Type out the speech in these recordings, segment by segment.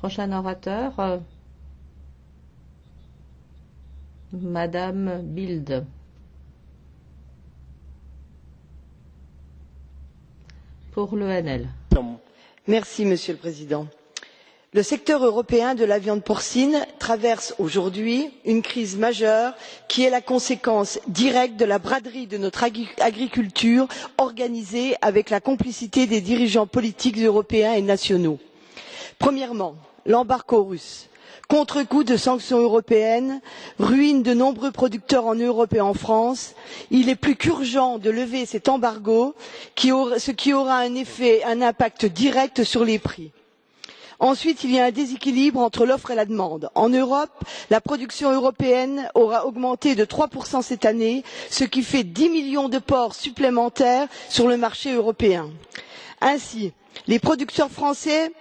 Prochain orateur, Madame Bild. Pour l'ENL. Merci, Monsieur le Président. Le secteur européen de la viande porcine traverse aujourd'hui une crise majeure qui est la conséquence directe de la braderie de notre agriculture organisée avec la complicité des dirigeants politiques européens et nationaux. Premièrement, l'embargo russe, contre-coup de sanctions européennes, ruine de nombreux producteurs en Europe et en France. Il est plus qu'urgent de lever cet embargo, ce qui aura un impact direct sur les prix. Ensuite, il y a un déséquilibre entre l'offre et la demande. En Europe, la production européenne aura augmenté de 3% cette année, ce qui fait 10 millions de porcs supplémentaires sur le marché européen. Ainsi, les producteurs français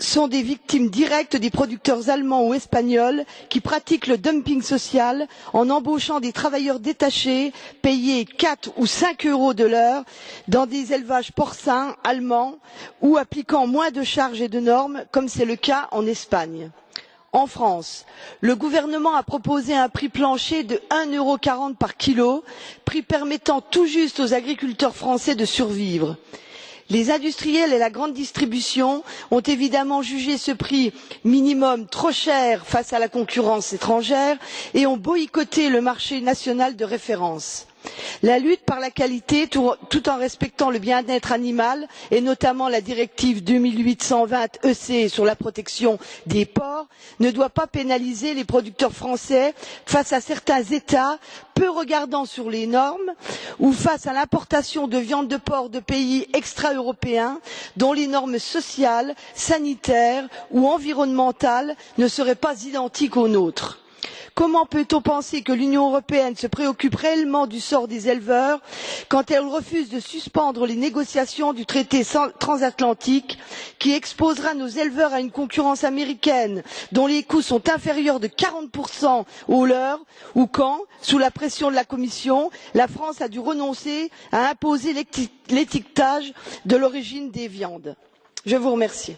sont des victimes directes des producteurs allemands ou espagnols qui pratiquent le dumping social en embauchant des travailleurs détachés payés 4 ou 5 euros de l'heure dans des élevages porcins allemands ou appliquant moins de charges et de normes, comme c'est le cas en Espagne. En France, le gouvernement a proposé un prix plancher de 1,40 € par kilo, prix permettant tout juste aux agriculteurs français de survivre. Les industriels et la grande distribution ont évidemment jugé ce prix minimum trop cher face à la concurrence étrangère et ont boycotté le marché national de référence. La lutte par la qualité, tout en respectant le bien-être animal et notamment la directive 2008/120 EC sur la protection des porcs, ne doit pas pénaliser les producteurs français face à certains États peu regardants sur les normes ou face à l'importation de viande de porc de pays extra-européens dont les normes sociales, sanitaires ou environnementales ne seraient pas identiques aux nôtres. Comment peut-on penser que l'Union européenne se préoccupe réellement du sort des éleveurs quand elle refuse de suspendre les négociations du traité transatlantique qui exposera nos éleveurs à une concurrence américaine dont les coûts sont inférieurs de 40% aux leurs, ou quand, sous la pression de la Commission, la France a dû renoncer à imposer l'étiquetage de l'origine des viandes? Je vous remercie.